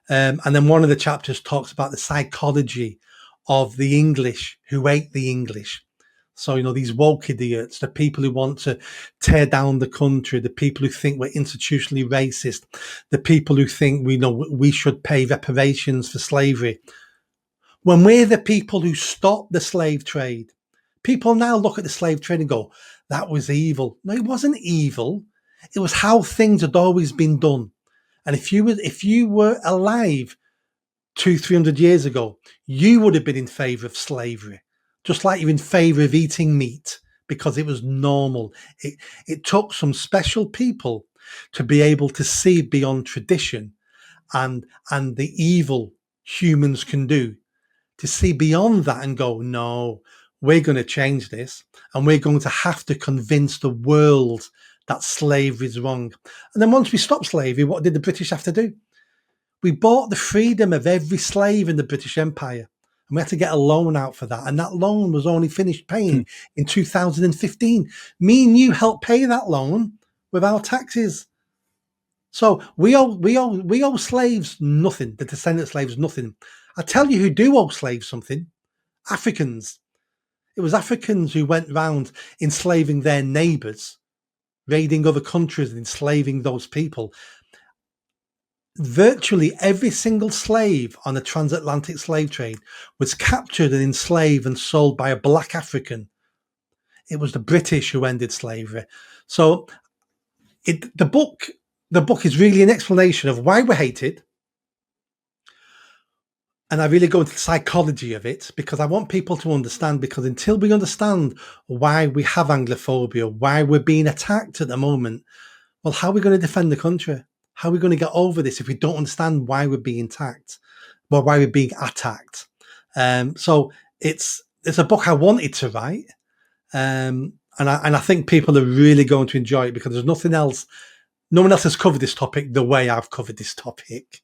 And then one of the chapters talks about the psychology of the English who hate the English. So, these woke idiots, the people who want to tear down the country, the people who think we're institutionally racist, the people who think we should pay reparations for slavery. When we're the people who stopped the slave trade, people now look at the slave trade and go, that was evil. No, it wasn't evil. It was how things had always been done. And if you were alive 200-300 years ago, you would have been in favor of slavery, just like you're in favor of eating meat because it was normal. It took some special people to be able to see beyond tradition and the evil humans can do, to see beyond that and go, no, we're going to change this, and we're going to have to convince the world that slavery is wrong. And then once we stop slavery, what did the British have to do? We bought the freedom of every slave in the British Empire, and we had to get a loan out for that. And that loan was only finished paying in 2015. Me and you helped pay that loan with our taxes. So we owe slaves nothing. The descendant slaves nothing. I tell you who do owe slaves something: Africans. It was Africans who went round enslaving their neighbours, raiding other countries and enslaving those people. Virtually every single slave on the transatlantic slave trade was captured and enslaved and sold by a black African. It was the British who ended slavery. So the book is really an explanation of why we're hated. And I really go into the psychology of it because I want people to understand, because until we understand why we have Anglophobia, why we're being attacked at the moment, well, how are we going to defend the country? How are we going to get over this if we don't understand why we're being attacked? Well, why we're being attacked? So it's a book I wanted to write. And I think people are really going to enjoy it because there's nothing else. No one else has covered this topic the way I've covered this topic.